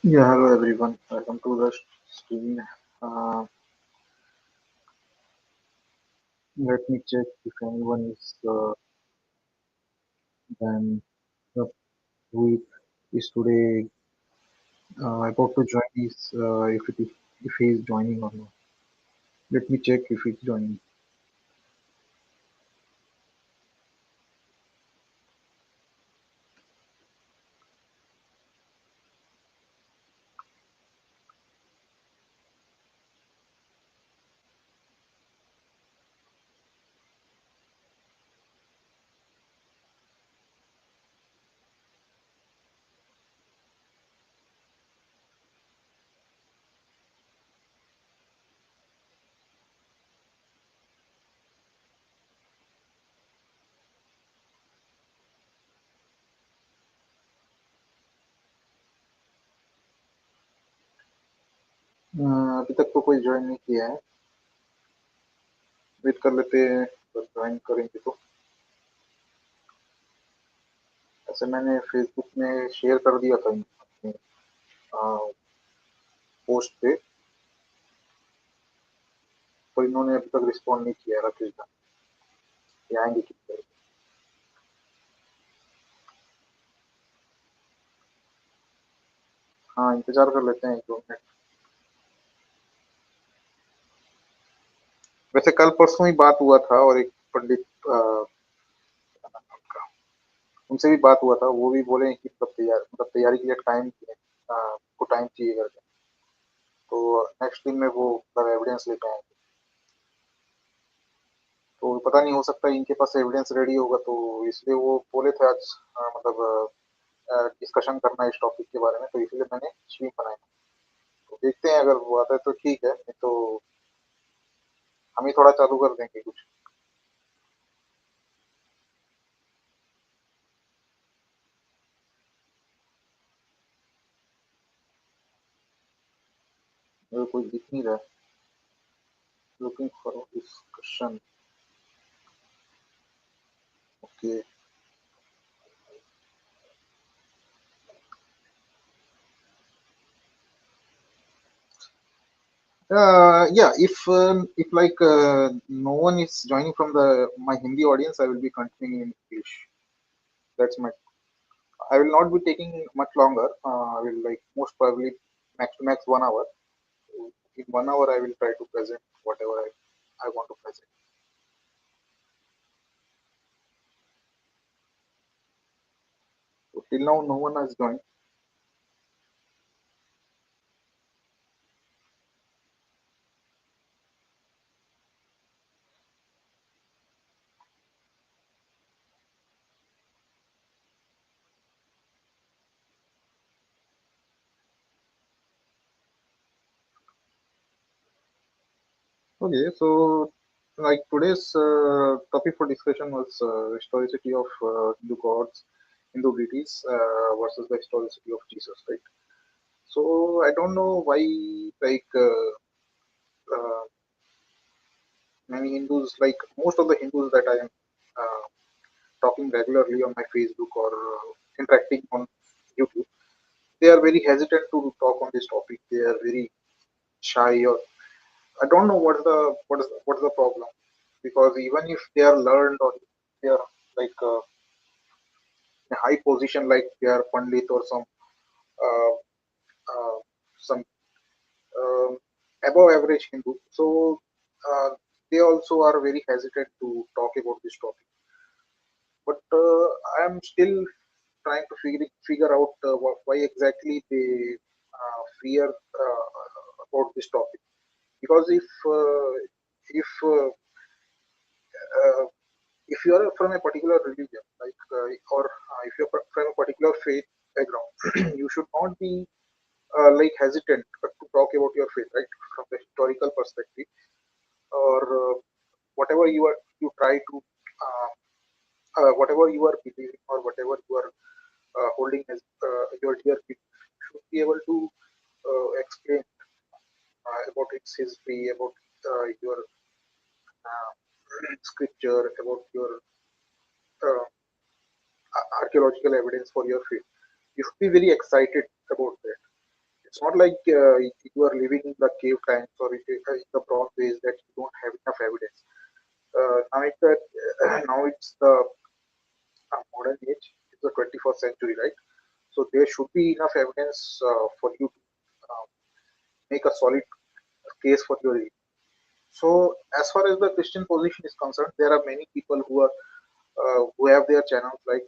Yeah, hello everyone. Welcome to the stream. Uh, Let me check if anyone is then uh, who is today about to join this. If he is joining or not. Let me check if he's joining. अभी तक तो कोई join नहीं किया है. Wait कर लेते हैं. ज्वाइन करेंगे तो ऐसे मैंने फेसबुक में शेयर कर दिया था अपने पोस्ट पे, पर इन्होंने अभी तक रिस्पॉन्ड नहीं किया. राकेश झा ये आएंगे कितने. हाँ, इंतजार कर लेते हैं एक दो मिनट. वैसे कल परसों ही बात हुआ था और एक पंडित उनसे भी बात हुआ था. वो भी बोले कि मतलब तैयारी के लिए टाइम को टाइम चाहिए करके. तो नेक्स्ट दिन में वो मतलब एविडेंस लेके आएंगे. तो पता नहीं, हो सकता है इनके पास एविडेंस रेडी होगा, तो इसलिए वो बोले थे आज मतलब डिस्कशन करना है इस टॉपिक के बारे में, तो इसलिए मैंने स्ट्रीम बनाया. तो देखते हैं, अगर वो आता है तो ठीक है, नहीं तो हम ही थोड़ा चालू कर देंगे कुछ. मेरे कोई दिख नहीं रहा. Looking for discussion. Okay. Yeah, if like no one is joining from the my Hindi audience, I will be continuing in English. That's my. I will not be taking much longer. I will like most probably max to max 1 hour. In 1 hour, I will try to present whatever I want to present. So till now, no one has joined. Okay, so like today's topic for discussion was historicity of Hindu gods, Hindu deities versus the historicity of Jesus, right? So I don't know why, like uh, many Hindus, like most of the Hindus that I am uh, talking regularly on my Facebook or interacting on YouTube, they are very hesitant to talk on this topic. They are very shy, or I don't know what's the problem. Because even if they are learned, or they are like in a high position, like they are pandit or uh, some um above average Hindu, so they also are very hesitant to talk about this topic. But I am still trying to figure out why exactly they fear about this topic. Because if uh, if you are from a particular religion, like or if you're from a particular faith background, you should not be like hesitant to talk about your faith, right? From the historical perspective, or whatever you try to whatever you are believing, or whatever you are holding as your dear people, you should be able to explain about its history, about your uh, scripture, about your uh, archaeological evidence for your faith. You should be very excited about that. It's not like you are living in the cave times or in the bronze age that you don't have enough evidence. Now it's the now it's the modern age. It's the 21st century, right? So there should be enough evidence for you to make a solid case for your religion. So as far as the Christian position is concerned, there are many people who have their channels like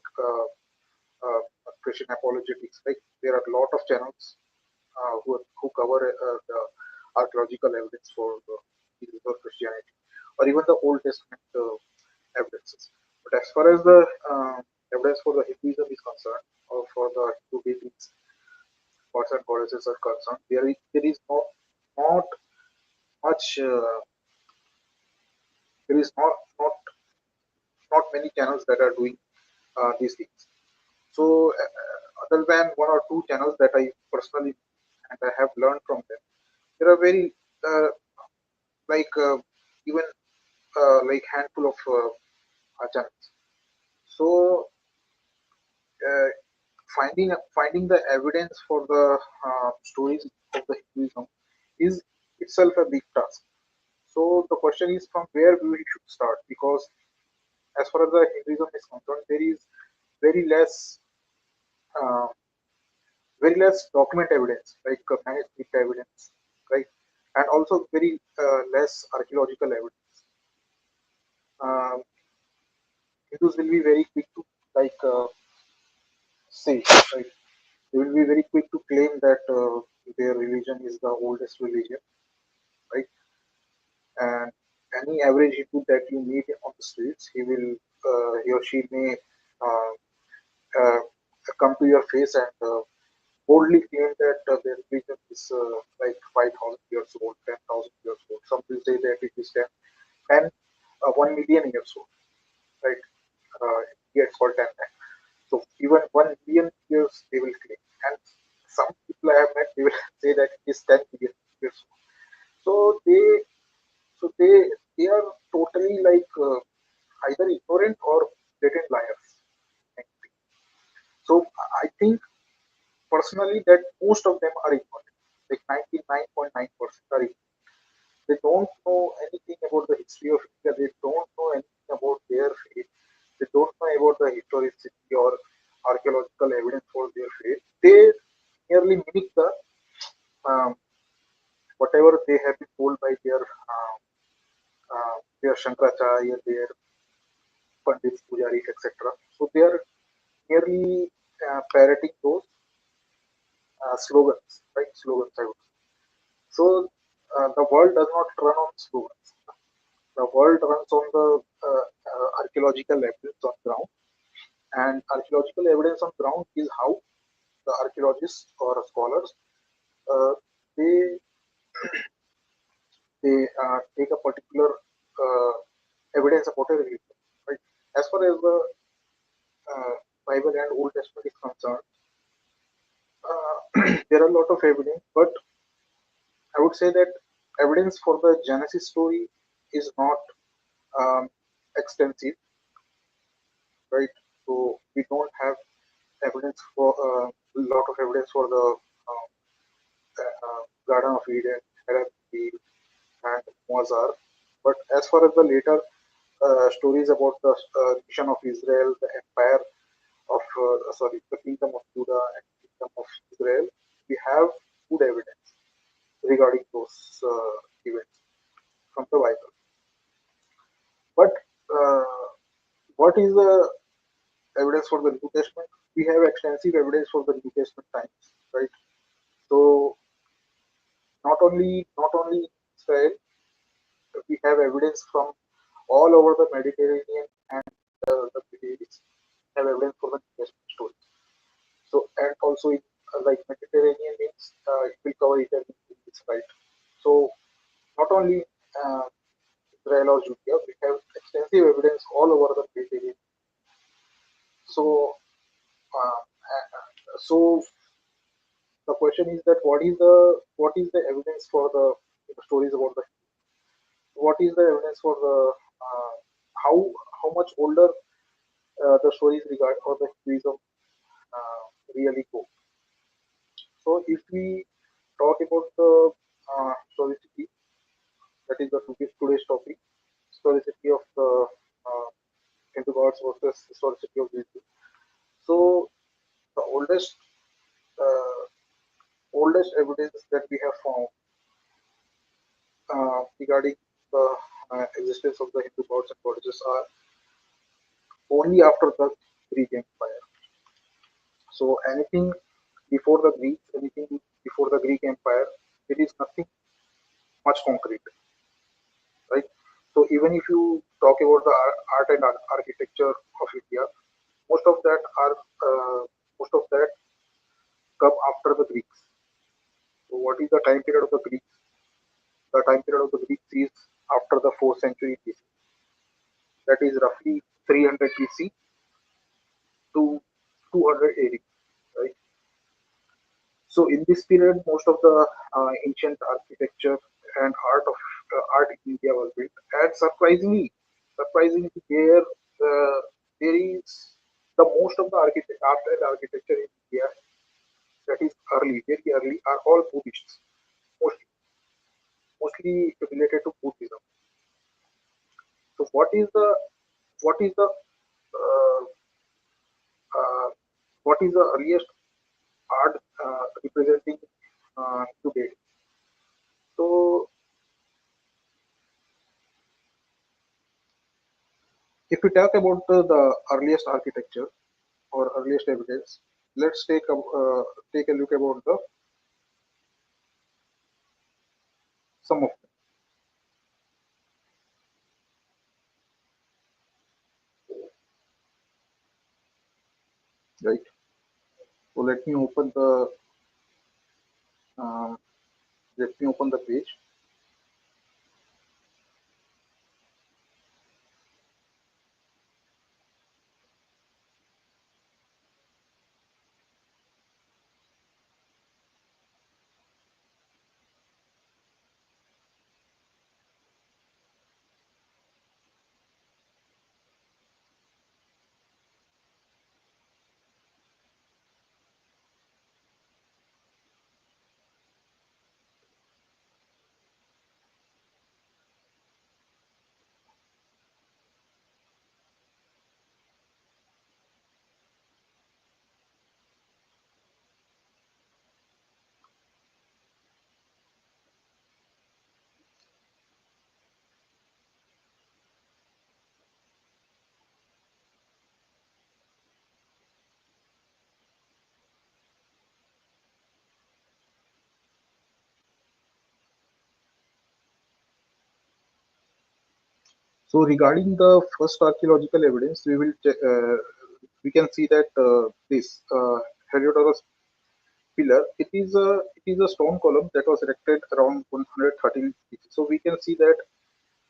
Christian apologetics. Like there are a lot of channels who cover the archaeological evidence for Jesus or Christianity, or even the Old Testament evidences. But as far as the evidence for the Hinduism is concerned, or for the Hindu deities, gods and goddesses are concerned, there is not much. There is not many channels that are doing these things. So, other than one or two channels that I personally and I have learned from them, there are very like even like handful of channels. So, uh, finding the evidence for the stories of the Hinduism is itself a big task. So the question is from where we should start, because as far as the Hinduism is concerned, there is very less uh, very less document evidence, like manuscript evidence, right? And also very less archaeological evidence. Um, Hindus will be very quick to like say, right? They will be very quick to claim that their religion is the oldest religion, right? And any average Hindu that you meet on the streets, he or she may uh, uh, come to your face and boldly claim that their religion is like 5,000 years old, 10,000 years old. Some will say that it is 1 million years old, right? It's called 10 times. So even 1 million years they will claim. And some people I have met, they will say that it is 10 million years old. So they are totally like either ignorant or blatant liars. So I think personally that most of them are ignorant. Like 99.9% are ignorant. They don't know anything about the history of India. They don't know anything about their faith. They don't know about the historicity or archaeological evidence for their faith. They merely mimic the um, whatever they have been told by their Shankaracharya, their Pandits, Pujaris, etc. So they are merely parroting those slogans, right? Slogans, I would say. So the world does not run on slogans. The world runs on the archaeological evidence on ground, and archaeological evidence on ground is how the archaeologists or scholars uh, they they take a particular uh, evidence about a religion. Right? As far as the uh, Bible and Old Testament is concerned, there are a lot of evidence, but I would say that evidence for the Genesis story is not um, extensive, right? So we don't have evidence for a lot of evidence for the Garden of Eden, Adam and Eve, and Mozart. But as far as the later stories about the nation of Israel, the empire of the kingdom of Judah and kingdom of Israel, we have good evidence regarding those events from the Bible. But uh, what is the evidence for the New Testament? We have extensive evidence for the New Testament times, right? So not only Israel, we have evidence from all over the Mediterranean and the Middle East. We have evidence for the New Testament stories. So and also in, like Mediterranean means it will cover Italy, right? So not only uh, Israel or Judea, we have extensive evidence all over the Mediterranean. So so the question is that what is the evidence for the stories about the what is the evidence for the how how much older the stories regard or the Hinduism really go. So if we about the historicity, that is the today's topic, historicity of the Hindu gods versus historicity of Jesus. So the uh, oldest evidence that we have found regarding the existence of the Hindu gods and goddesses are only after the Greek Empire. So anything before the Greeks, anything before the Greek Empire, it is nothing much concrete, right? So even if you talk about the art and architecture of India, most of that are most of that come after the Greeks. So what is the time period of the Greeks? The time period of the Greeks is after the 4th century BC. That is roughly 300 BC to 200 AD, right? So in this period, most of the ancient architecture and art in India was built. And surprisingly, there is the most of the art and architecture in India that is very early, are all Buddhists, mostly, mostly related to Buddhism. So what is the uh, uh, what is the earliest art representing today? So if we talk about the earliest architecture or earliest evidence, let's take a look about the some of them, right? So um, let me open the page. So regarding the first archaeological evidence, we can see that this Heliodorus pillar, it is a stone column that was erected around 113 BC. So we can see that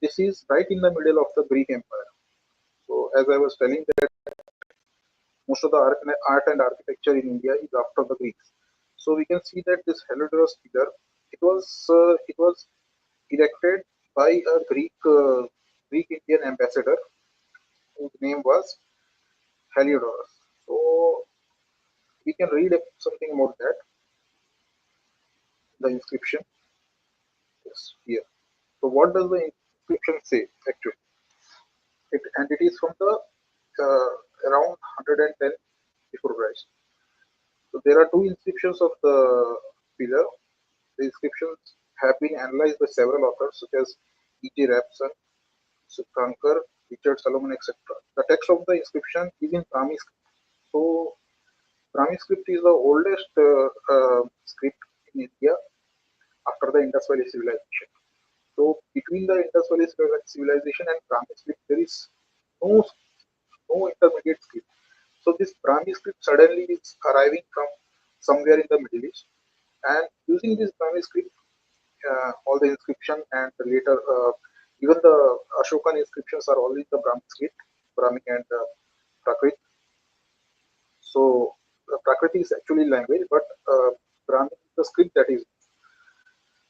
this is right in the middle of the Greek Empire. So as I was telling that most of the art and architecture in India is after the Greeks. So we can see that this Heliodorus pillar, it was erected by a Greek Indian ambassador whose name was Heliodorus. So we can read something about that. The inscription is here. So what does the inscription say actually? And it is from the around 110 before Christ. So there are two inscriptions of the pillar. The inscriptions have been analyzed by several authors such as E.G. Rapson, Sukankar, Richard Solomon, etc. The text of the inscription is in Brahmi script. So Brahmi script is the oldest script in India after the Indus Valley civilization. So between the Indus Valley civilization and Brahmi script, there is no intermediate script. So this Brahmi script suddenly is arriving from somewhere in the Middle East, and using this Brahmi script, all the inscription and later even the Ashokan inscriptions are all in the Brahmi script, Brahmic and Prakrit. So Prakriti is actually language, but Brahmi is the script that is.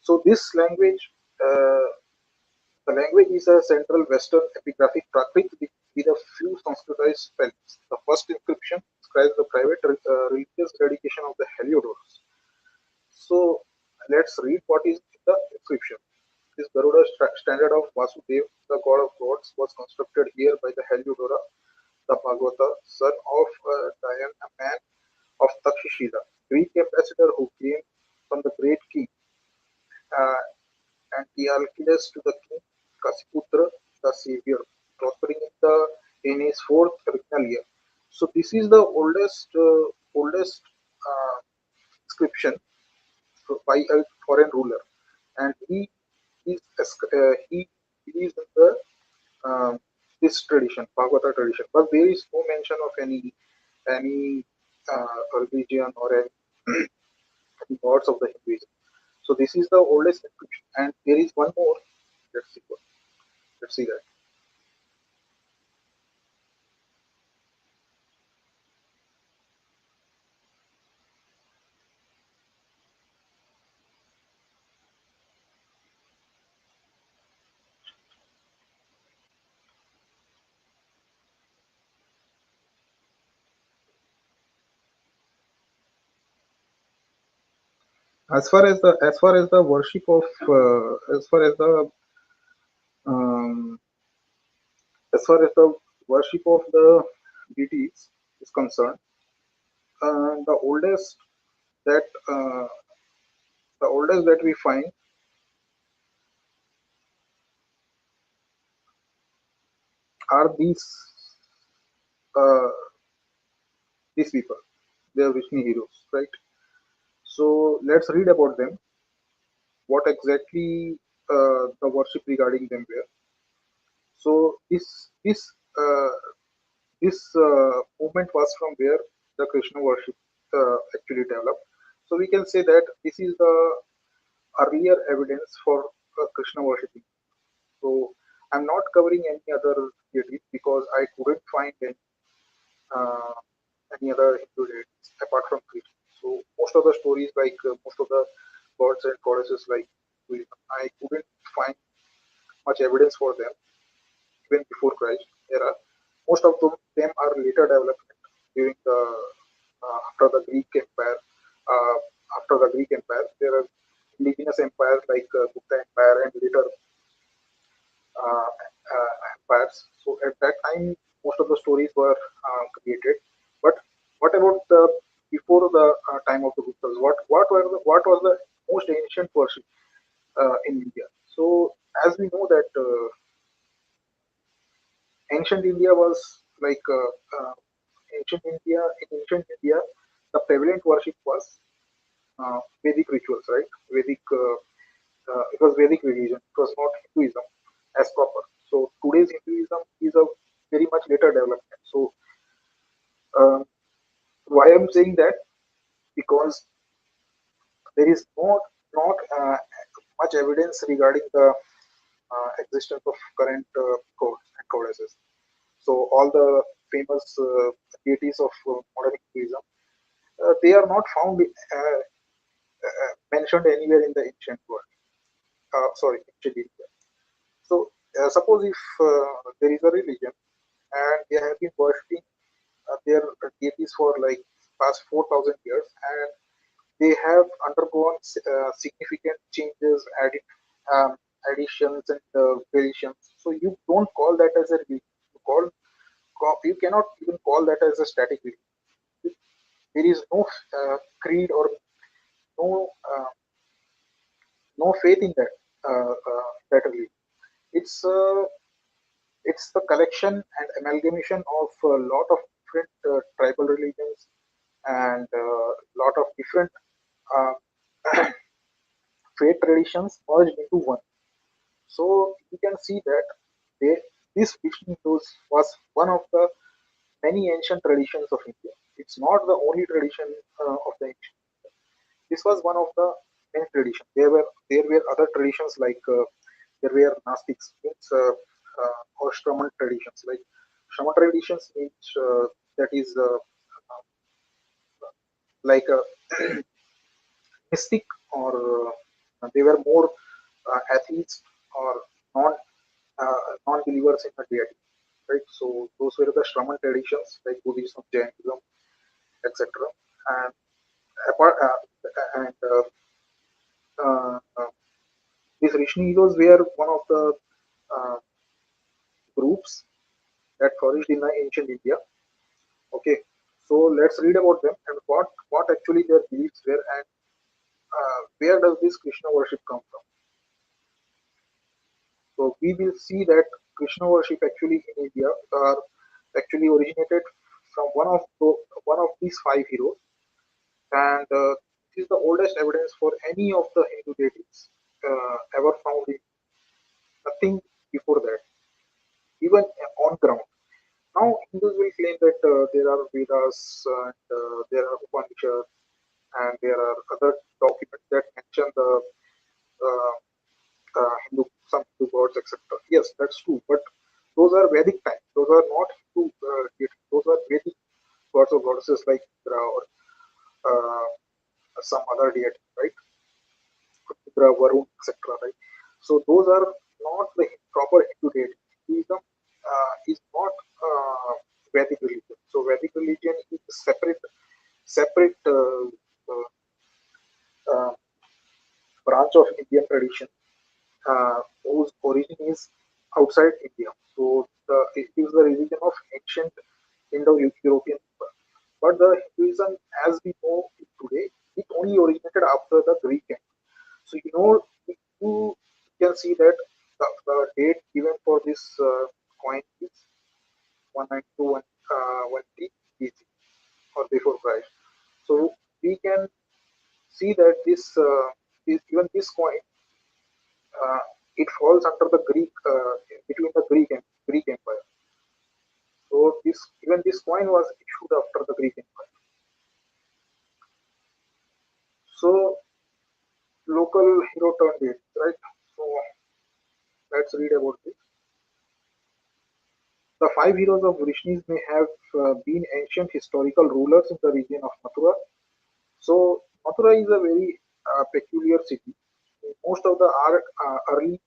So this language, the language is a central Western epigraphic Prakrit with a few Sanskritized spellings. The first inscription describes the private religious dedication of the Heliodorus. So Let's read what is in the inscription. This Garuda standard of Vasudev, the god of gods, was constructed here by the Heliodora, the Bhagavata, son of Dayan, a man of Takshashila, Greek ambassador who came from the great king uh, Antiochus to the king Kasiputra, the savior, prospering in his fourth regnal year. So this is the oldest uh, inscription by a foreign ruler, and he believes in the this tradition, Bhagavata tradition, but there is no mention of any religion or any gods of the Hinduism. So this is the oldest inscription, and there is one more. Let's see. Let's see that. As far as the worship of as far as the um, as far as the worship of the deities is concerned, the that uh, oldest that we find are uh, these people. They are Vishnu heroes, right? So let's read about them. What exactly the worship regarding them were. So uh, this movement was from where the Krishna worship actually developed. So we can say that this is the earlier evidence for Krishna worshiping. So I'm not covering any other deities because I couldn't find uh, any other Hindu deities apart from Krishna. So most of the stories, like most of the gods and goddesses, like I couldn't find much evidence for them even before Christ era. Most of them are later developed during the after the Greek Empire. Uh, After the Greek Empire, there are indigenous empires like Gupta Empire and later empires. So at that time, most of the stories were created. But what about the before the time of the Guptas? What was the most ancient worship in India? So as we know that ancient India was like ancient India, the prevalent worship was Vedic rituals, right? It was Vedic religion. It was not Hinduism as proper. So today's Hinduism is a very much later development. So uh, why I'm saying that, because there is not much evidence regarding the existence of current codes and codices. So all the famous deities of modern Hinduism, they are not found mentioned anywhere in the ancient world. Sorry, ancient India. So suppose if there is a religion and they have been worshipping their deities for like past 4,000 years, and they have undergone significant changes, um, additions and variations. So you don't call that as a religion. You cannot even call that as a static religion. There is no creed or no no faith in that religion. It's uh, it's the collection and amalgamation of a lot of different tribal religions and a lot of different uh, faith traditions merged into one. So you can see that they, this Vishnu was one of the many ancient traditions of India. It's not the only tradition of the ancient. This was one of the many traditions. There were other traditions like there were Gnostics, means or Shraman traditions. Like Shraman traditions means that is like a mystic, or they were more atheists or non non-believers in the deity, right? So those were the Shraman traditions like Buddhism, Jainism, etc. And apart and Rishni heroes were one of the uh, groups that flourished in ancient India. Okay, so let's read about them and what actually their beliefs were, and where does this Krishna worship come from. So we will see that Krishna worship actually in India are actually originated from one of these five heroes, and this is the oldest evidence for any of the Hindu deities ever found in nothing before that, even on ground. Now Hindus will claim that there are Vedas and there are Upanishads and there are other documents that mention the uh, some Hindu gods, etc. Yes, that's true, but those are Vedic times. Those are not Hindu deities. Those are Vedic gods or goddesses like Indra or uh, some other deity, right? Indra, Varun, etc. Right? So those are not the proper Hindu deities. Hinduism is not Vedic religion. So Vedic religion is a separate uh, branch of Indian tradition whose origin is outside India. So it is the religion of ancient Indo-European people. But the Hinduism, as we know it today, it only originated after the Greek Empire. So you can see that the date given for this coin is 1921 BC or before Christ. So we can see that even this coin it falls under the Greek between the Greek Empire. So this coin was issued after the Greek Empire. So local hero turned it, right? So let's read about this. The five heroes of Vrishnis may have been ancient historical rulers in the region of Mathura. So Mathura is a very peculiar city. Most of the early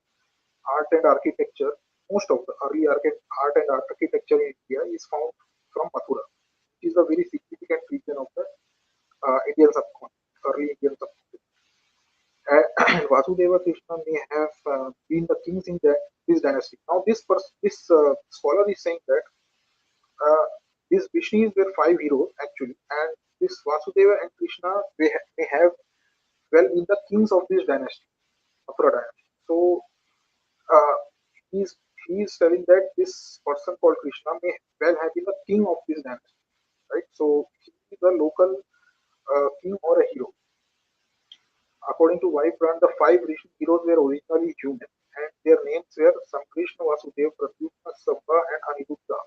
art and architecture, most of the early art and architecture in India is found from Mathura, which is a very significant region of the Indian subcontinent, early Indian subcontinent. Vasudeva Krishna may have been the kings in this dynasty. Now, this scholar is saying that uh, these Vishnus were five heroes actually, and this Vasudeva and Krishna may have well been the kings of this dynasty, Mathura dynasty. So, uh, he's he's telling that this person called Krishna may well have been the king of this dynasty, right? So, he is a local king or a hero. According to Vive brand, the five Rishi heroes were originally human, and their names were Samkrishna, Vasudeva, Pradyumna, Samba, and Aniruddha.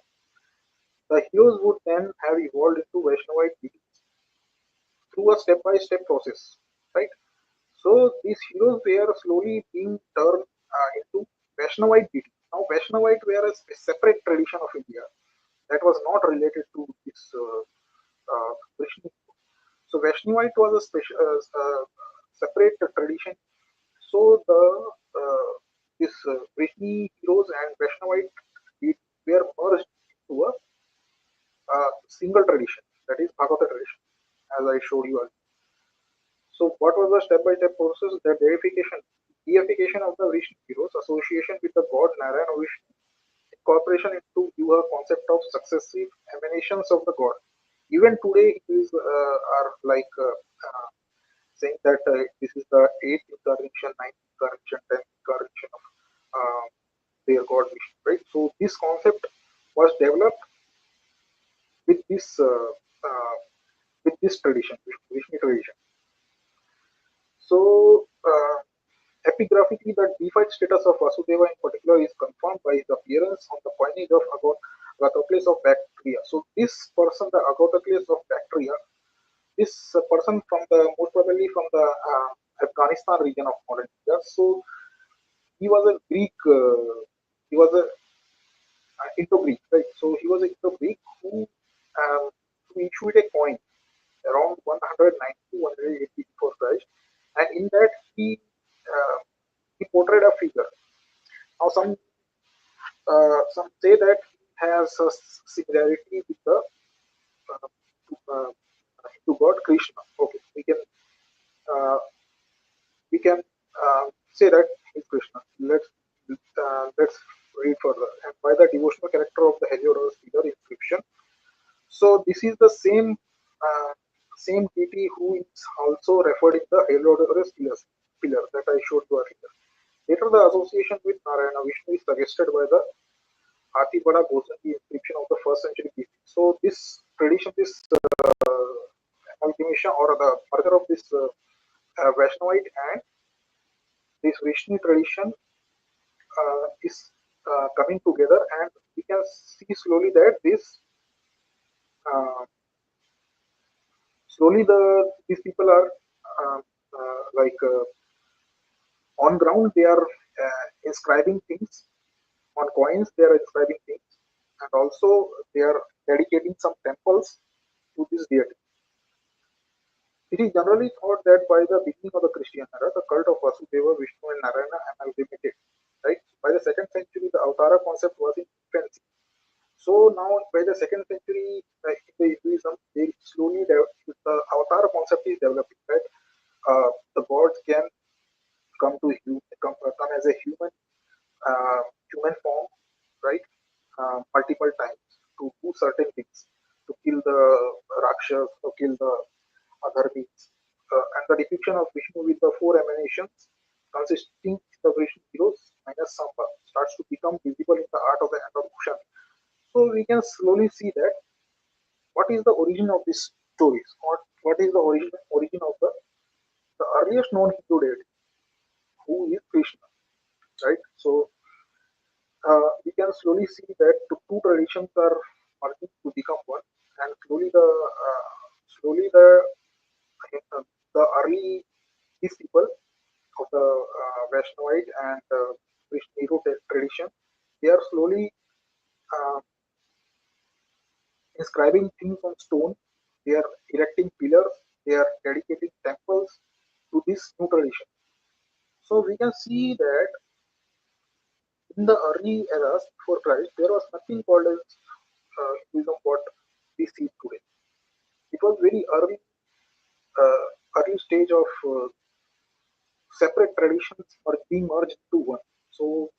The heroes would then have evolved into Vaishnavite deities through a step-by-step process, right? So these heroes were slowly being turned into Vaishnavite deities. Now Vaishnavite were a separate tradition of India that was not related to this Krishna. So Vaishnavite was a separate tradition. So this Vishnu heroes and Vaishnavite were merged into a single tradition, that is Bhagavata tradition, as I showed you earlier. So what was the step-by-step process? The deification of the Vishnu heroes, association with the god Narayana Vishnu, incorporation into your concept of successive emanations of the god. Even today, Hindus are like saying that this is the eighth incarnation, ninth incarnation, tenth incarnation of their god Vishnu, right? So this concept was developed with this tradition, Vishnu tradition. So epigraphically, the deified status of Vasudeva in particular is confirmed by his appearance on the coinage of Agathocles of Bactria. So this person, the Agathocles of Bactria, this person from the most probably from the Afghanistan region of modern India. So he was a Greek. He was a Indo-Greek, right? So he was a Indo-Greek who issued a coin around 190 to 180 before Christ, and in that he portrayed a figure. Now some say that he has a similarity with the uh, Hindu god Krishna. Okay, uh, we can say that is Krishna. Let's read further. And by the devotional character of the Heliodorus pillar inscription. So this is the same deity who is also referred in the Heliodorus pillar that I showed you earlier. Later, the association with Narayana Vishnu is suggested by the Hatibada Gosangi inscription of the first century BC. So this tradition, this amalgamation or the merger of this Vaishnavite and this Vishnu tradition is coming together, and we can see slowly that this uh, slowly these people are like on ground they are inscribing things on coins, they are inscribing things, and also they are dedicating some temples to this deity. It is generally thought that by the beginning of the Christian era, the cult of Vasudeva, Vishnu, and Narayana amalgamated. Right? By the second century, the Avtara concept was in infancy. So now, by the second century, in the Hinduism, they slowly the Avtara concept is developing. Right? The gods can come as a human form, right? Multiple times to do certain things, to kill the Rakshas, to kill the other beings. And the depiction of Vishnu with the four emanations consisting the Vishnu heroes minus Samba starts to become visible in the art of the Andromushan. So we can slowly see that what is the origin of these stories, what is the origin of the earliest known Hindu deity, who is Krishna, right? So we can slowly see that the two traditions are merging to become one, and slowly uh, the early these people of the Vaishnavite and Vishnu tradition, they are slowly uh, inscribing things on stone. They are erecting pillars. They are dedicating temples to this new tradition. So we can see that in the early eras before Christ, there was nothing called as Hinduism what we see today. It was very early stage of separate traditions are being merged into one. So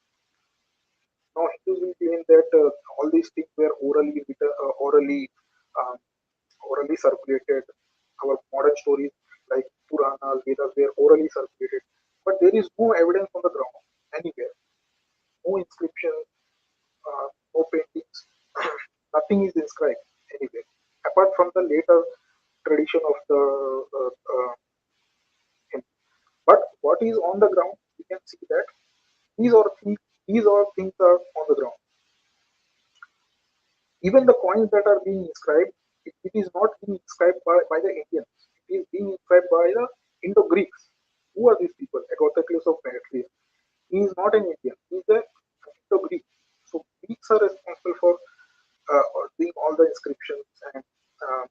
now Hindus will claim that all these things were um, orally circulated. Our modern stories like Puranas, Vedas were orally circulated, but there is no evidence on the ground anywhere. No inscription, no paintings, nothing is inscribed anywhere apart from the later tradition of the hymn. But what is on the ground, we can see that these are things, these all things are on the ground. Even the coins that are being inscribed, it is not being inscribed by the Indians. It is being inscribed by the Indo-Greeks. Who are these people? Agathocles of Bactria. He is not an Indian. He is a Indo-Greek. So Greeks are responsible for doing all the inscriptions and uh,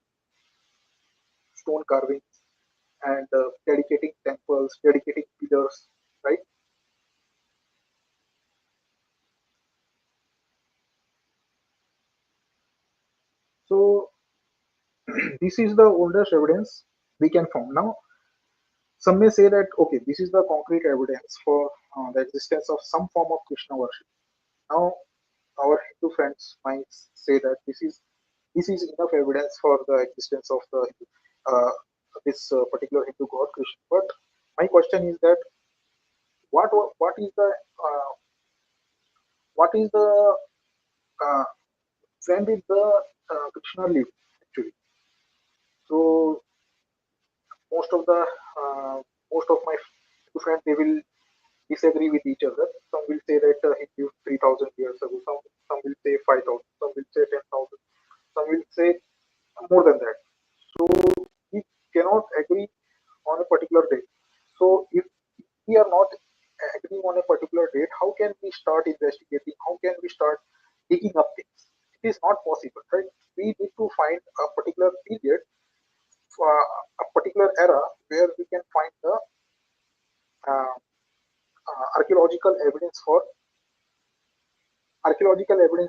stone carvings and dedicating temples, dedicating pillars, right? So this is the oldest evidence we can find. Now, some may say that okay, this is the concrete evidence for the existence of some form of Krishna worship. Now, our Hindu friends might say that this is enough evidence for the existence of the uh, this particular Hindu god Krishna. But my question is that what is the uh, what is the uh, when did the Krishna live actually? So most of the uh, most of my friends they will disagree with each other. Some will say that he lived 3,000 years ago. Some will say 5,000. Some will say 10,000. Some will say more than that. So we cannot agree on a particular date. So if we are not agreeing on a particular date, how can we start investigating? How can we start digging up things? It is not possible, right? We need to find a particular period, a particular era where we can find the uh, archaeological evidence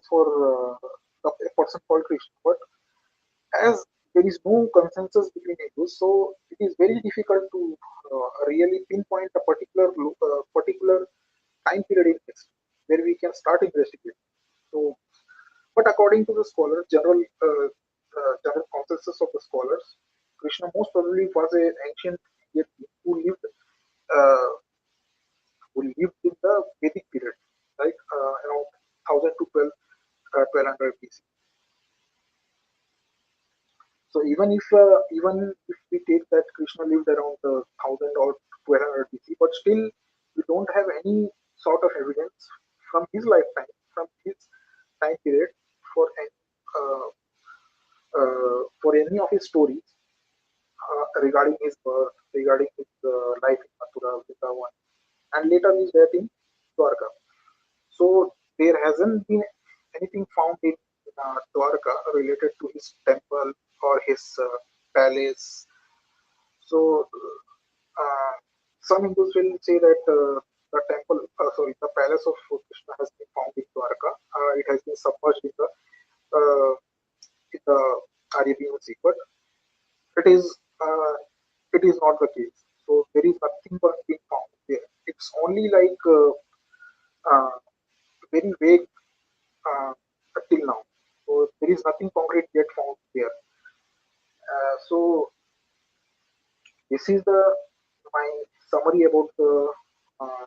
for a person called Krishna. But as there is no consensus between Hindus, so it is very difficult to really pinpoint a particular can start investigating. So, but according to the scholars, general consensus of the scholars, Krishna most probably was an ancient Indian king uh, who lived in the Vedic period, like around 1000 to 1200 BC. So even if we take that Krishna lived around 1000 or 1200 BC, but still we don't have any sort of evidence from his lifetime, from his time period for uh, any of his stories regarding his birth, regarding his life in Mathura, Vrindavan, and later his death in Dwarka. So there hasn't been anything found in Dwarka related to his temple or his palace. So uh, some Hindus will say that the palace of Krishna has been found in Dwarka. It has been submerged uh, in the Arabian Sea, but it is uh, it is not the case. So there is nothing but being found there. It's only like uh, very vague uh, till now. So there is nothing concrete yet found there. So this is the my summary about the uh,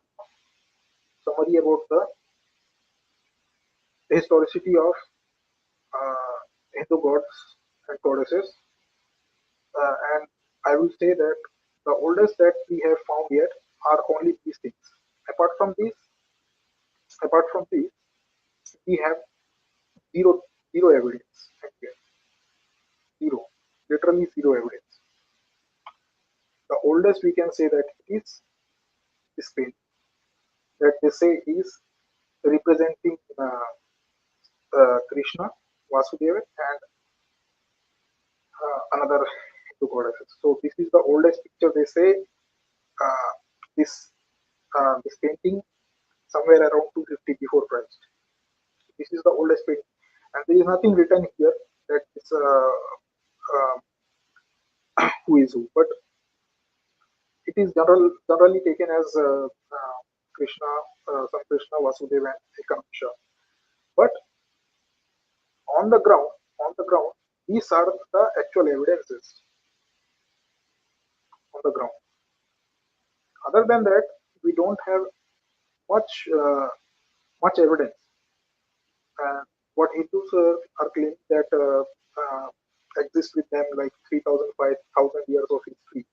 historicity of Hindu gods and goddesses. And I will say that the oldest that we have found yet are only these things. Apart from these, apart from these, we have zero zero evidence. Zero, literally zero evidence. The oldest we can say that it is this painting that they say is representing Krishna, Vasudeva, and another Hindu goddesses. So this is the oldest picture. They say uh, this this painting somewhere around 250 before Christ. This is the oldest painting, and there is nothing written here that is who is who, but it is generally taken as Krishna, some Krishna, Vasudeva, and Ekamisha. But on the ground, on the ground, these are the actual evidences on the ground. Other than that, we don't have much much evidence. What Hindus are claiming that exists with them like 3,000, 5,000 years of history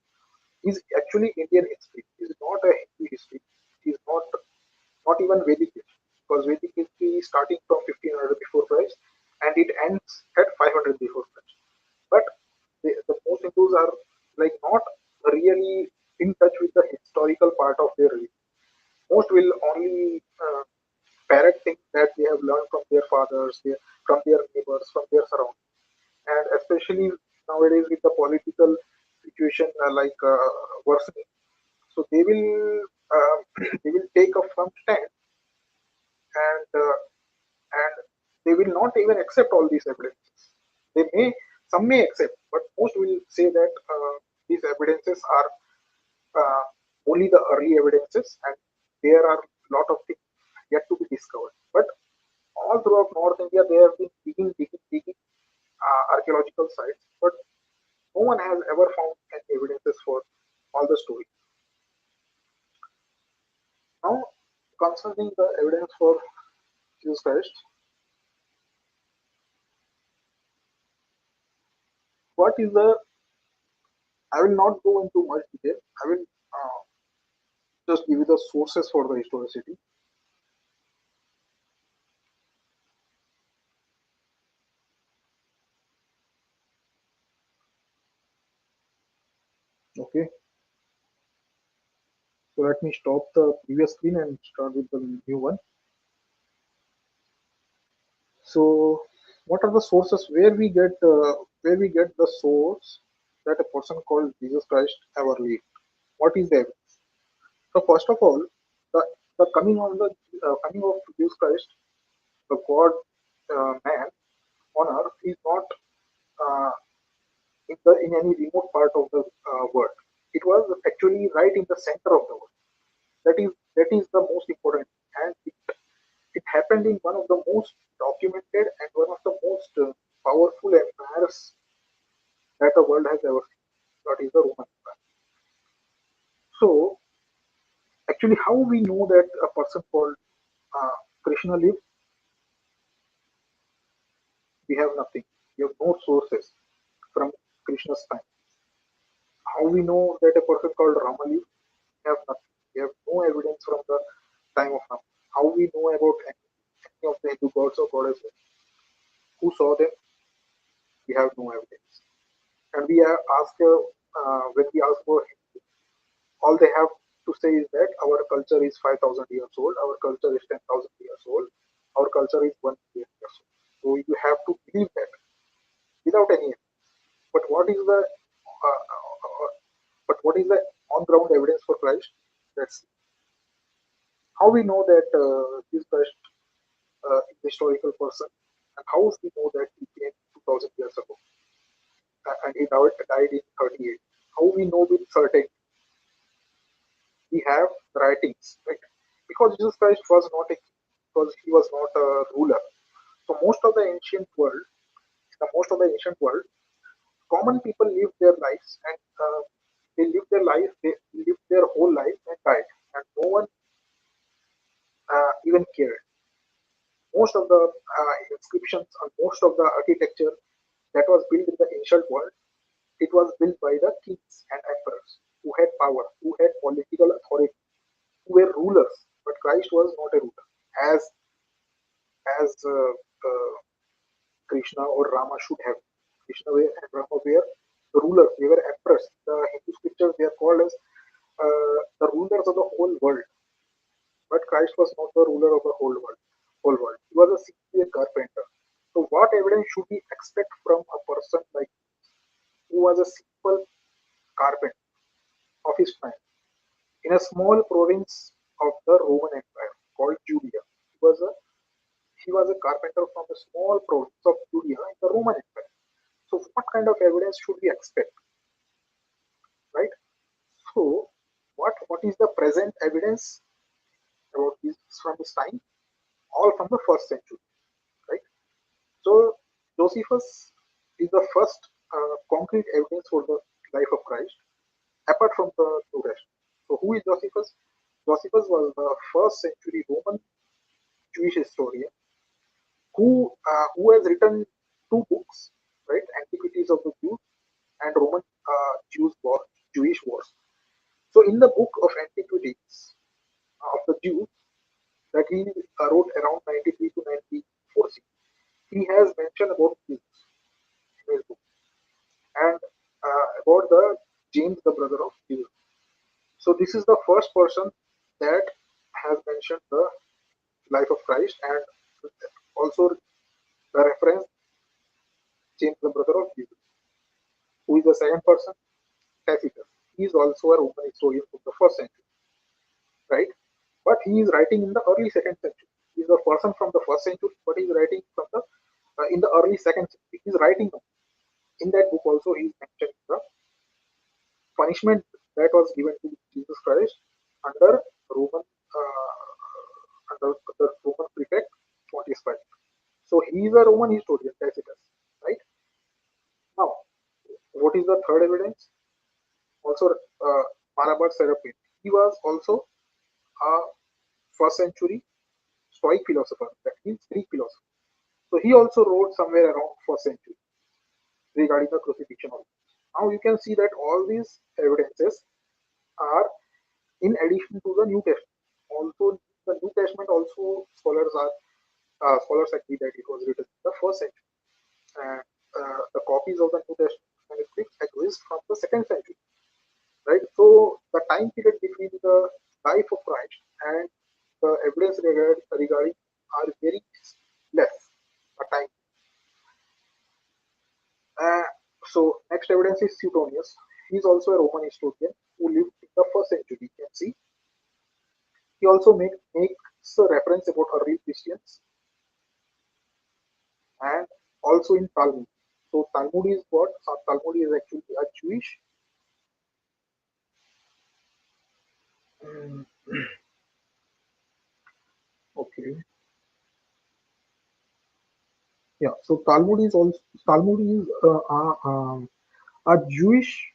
is actually Indian history. It is not a Hindu history. It is not even Vedic history, because Vedic history is starting from 1500 before Christ and it ends at 500 before Christ. But the most Hindus are like not really in touch with the historical part of their religion. Most will only parrot things that they have learned from their fathers, from their neighbors, from their surroundings, and especially nowadays with the political situation worsening, so they will they will take a firm stand, and they will not even accept all these evidences. They may Some may accept, but most will say that these evidences are uh, only the early evidences, and there are a lot of things yet to be discovered. But all throughout North India, they have been digging archaeological sites, but no one has ever found any evidences for all the stories. Now, concerning the evidence for Jesus Christ, what is the? I will not go into much detail. I will just give you the sources for the historicity. Okay, so let me stop the previous screen and start with the new one. So, what are the sources where we get the source that a person called Jesus Christ ever lived? What is the evidence? So, first of all, the coming of Jesus Christ, the God man on earth, is not uh, in any remote part of the world. It was actually right in the center of the world. That is the most important, and it happened in one of the most documented and one of the most powerful empires that the world has ever seen. That is the Roman Empire. So, actually, how we know that a person called uh, Krishna lived? We have nothing. We have no sources from Krishna's time. How we know that a person called Rama lived? We have nothing. We have no evidence from the time of Rama. How we know about any of the Hindu gods or goddesses? Who saw them? We have no evidence. And we are asked when we ask for Hindu, all they have to say is that our culture is 5,000 years old, our culture is 10,000 years old, our culture is 1 million years old. So you have to believe that without any evidence. But what is the on ground evidence for Christ? That's how we know that this Christ is a historical person, and how we know that he came 2,000 years ago and he died in 38. How we know with certainty? We have writings, right? Because Jesus Christ was not a king, because he was not a ruler. So most of the ancient world, common people lived their lives and they lived their whole life and died, and no one even cared. Most of the inscriptions and most of the architecture that was built in the ancient world, it was built by the kings and emperors who had power, who had political authority, who were rulers. But Christ was not a ruler, as as Krishna or Rama should have. Krishna and Rama were the rulers; they were emperors. The Hindu scriptures they are called as the rulers of the whole world. But Christ was not the ruler of the whole world. Whole world. He was a simply a carpenter. So, what evidence should we expect from a person like who was a simple carpenter of his time in a small province of the Roman Empire called Judea? He was a carpenter from a small province of Judea in the Roman Empire. So, what kind of evidence should we expect, right? So, what is the present evidence about this from this time? All from the first century, right? So, Josephus is the first concrete evidence for the life of Christ, apart from the New Testament. So, who is Josephus? Josephus was the first century Roman Jewish historian who has written two books, right? Antiquities of the Jews and Roman Jewish Wars. So, in the book of Antiquities of the Jews that he wrote around 93 to 94 CE, he has mentioned about Jesus in his book and about the James, the brother of Jesus. So, this is the first person that has mentioned the life of Christ and also the reference James, the brother of Jesus. Who is the second person? Tacitus. He is also a Roman historian from the first century, right? But he is writing in the early second century. He is a person from the first century, but he is writing from the in the early second century. He is writing in that book also. He is mentioning the punishment that was given to Jesus Christ under Roman under the Roman prefect Pontius Pilate. So he is a Roman historian, Tacitus, right? Now, what is the third evidence? Also, Marabar Serapin. He was also a first century Stoic philosopher, that means Greek philosopher. So he also wrote somewhere around first century regarding the crucifixion of Jesus. Now you can see that all these evidences are in addition to the New Testament. Also, the New Testament also scholars agree that it was written in the first century, and the copies of the New Testament manuscripts exist from the second century, right? So the time period between the life of Christ and the evidence regarding are very less a time. Uh, so next evidence is Suetonius. He is also a Roman historian who lived in the first century. You can see he also makes a reference about early Christians and also in Talmud. So Talmud is what? Talmud is actually a Jewish. Mm, okay. Yeah. So Talmud is a Jewish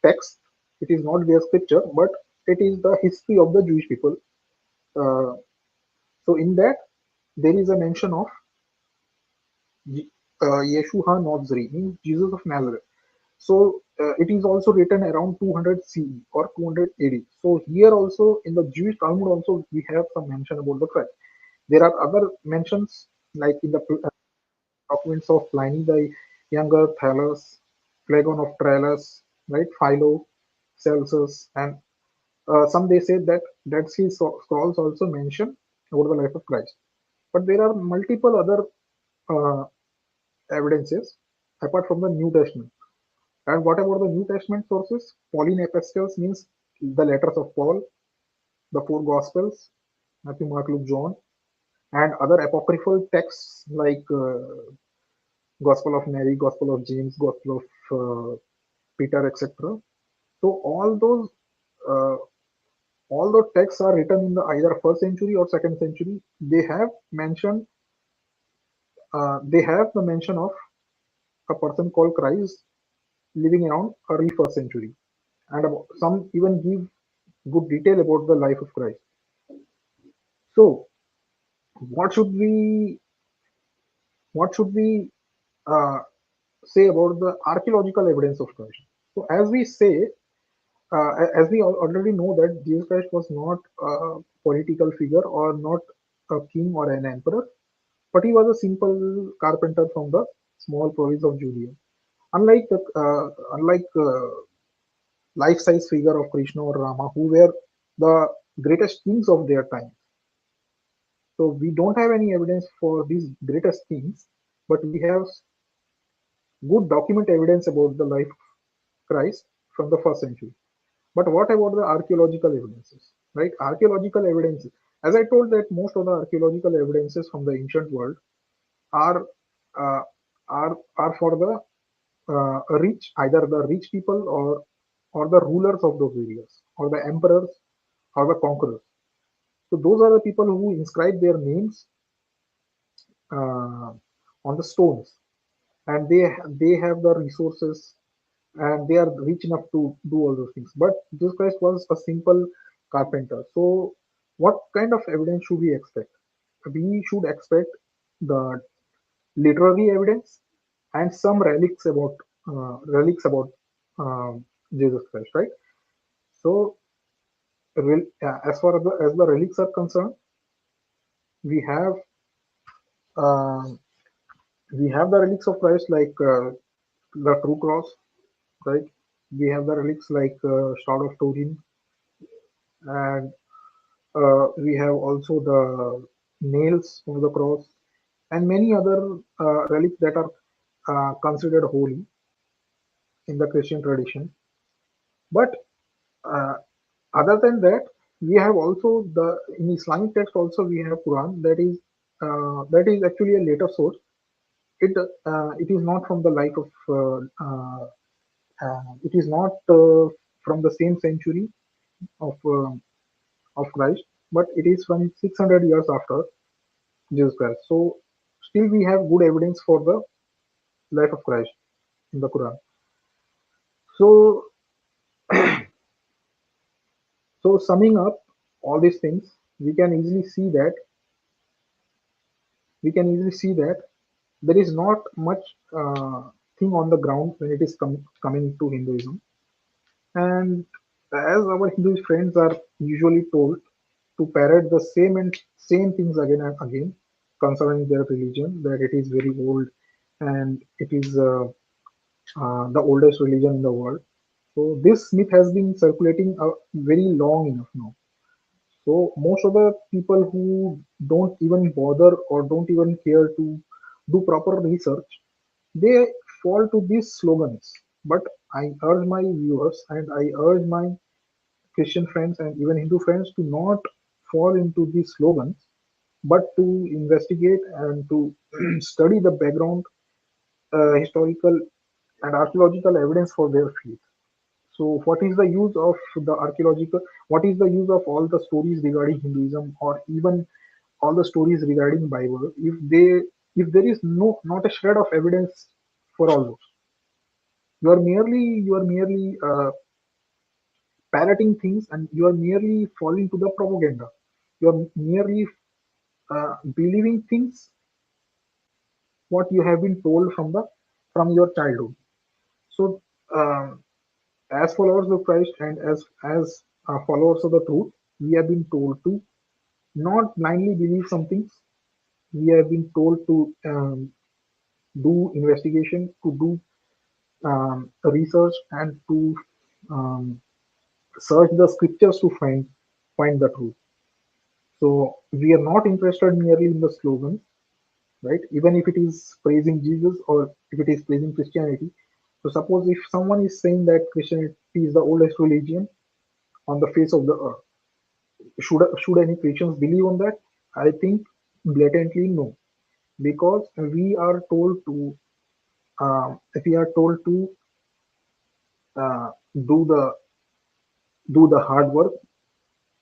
text. It is not their scripture, but it is the history of the Jewish people. Uh, so in that there is a mention of Yeshua Nazri, means Jesus of Nazareth. So it is also written around 200 CE or 200 AD. So here also in the Jewish Talmud also we have some mention about the Christ. There are other mentions like in the documents of Pliny the Younger, Thales, Phlegon of Tralles, right, Philo, Celsus, and some they say that Dead Sea Scrolls also mention about the life of Christ. But there are multiple other uh, evidences apart from the New Testament. And what about the New Testament sources? Pauline epistles means the letters of Paul, the four Gospels, Matthew, Mark, Luke, John, and other apocryphal texts like Gospel of Mary, Gospel of James, Gospel of Peter, etc. So uh, all those texts are written in the either first century or second century. They have the mention of a person called Christ living around early first century, and some even give good detail about the life of Christ. So what should we what should we uh, say about the archaeological evidence of Christ? So as we already know that Jesus Christ was not a political figure or not a king or an emperor, but he was a simple carpenter from the small province of Judea. Unlike life-size figure of Krishna or Rama, who were the greatest kings of their time. So we don't have any evidence for these greatest kings, but we have good document evidence about the life of Christ from the first century. But what about the archaeological evidences? Right? Archaeolocal evidences. As I told that most of the archaeological evidences from the ancient world are uh, are for the rich, either the rich people or the rulers of those areas, or the emperors or the conquerors. So those are the people who inscribe their names uh, on the stones, and they have the resources and they are rich enough to do all those things. But Jesus Christ was a simple carpenter. So what kind of evidence should we expect? We should expect the literary evidence and some relics about Jesus Christ, right? So as the relics are concerned, we have uh, we have the relics of Christ like the true cross, right? We have the relics like Shroud of Turin, and we have also the nails of the cross and many other relics that are considered holy in the Christian tradition. But uh, other than that, we have also the in Islamic text also we have Quran that is actually a later source. It is not from the life of it is not from the same century of uh, of Christ, but it is from 600 years after Jesus Christ. So still we have good evidence for the life of Christ in the Quran. So summing up all these things, we can easily see that we can easily see that there is not much thing on the ground when it is coming to Hinduism. And as our Hindu friends are usually told to parrot the same things again and again concerning their religion, that it is very old and it is the oldest religion in the world. So this myth has been circulating very long enough now. So most of the people who don't even bother or don't even care to do proper research, they fall to these slogans. But I urge my viewers and I urge my Christian friends and even Hindu friends to not fall into these slogans, but to investigate and to study the background, historical and archaeological evidence for their faith. So, what is the use of the archaeological? What is the use of all the stories regarding Hinduism, or even all the stories regarding Bible, if they if there is not a shred of evidence for all those. You are merely parroting things, and you are merely falling to the propaganda. You are merely believing things what you have been told from your childhood. So, um, as followers of Christ and as followers of the truth, we have been told to not blindly believe some things. We have been told to do investigation, to do research, and to um, search the scriptures to find the truth. So we are not interested merely in the slogan, right? Even if it is praising Jesus or if it is praising Christianity. So suppose if someone is saying that Christianity is the oldest religion on the face of the earth, should any Christians believe on that? I think blatantly no, because we are told to uh, do the do the hard work,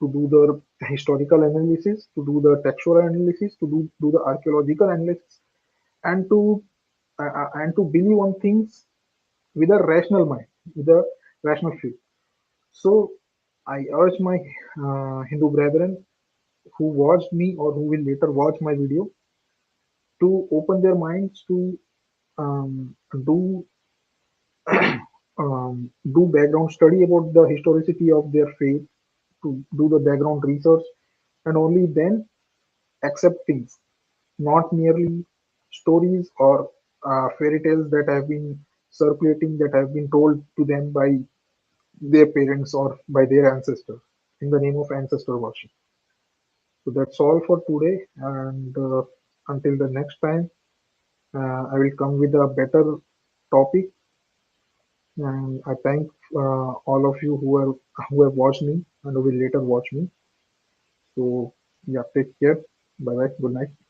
to do the historical analysis, to do the textual analysis, to do the archaeological analysis, and to believe on things with a rational mind, with a rational feel. So I urge my Hindu brethren who watched me or who will later watch my video to open their minds to do do background study about the historicity of their faith, to do the background research, and only then accept things, not merely stories or fairy tales that have been circulating, that have been told to them by their parents or by their ancestors in the name of ancestor worship. So that's all for today, and until the next time, I will come with a better topic. And I thank all of you who have watched me and who will later watch me. So yeah, take care. Bye bye. Good night.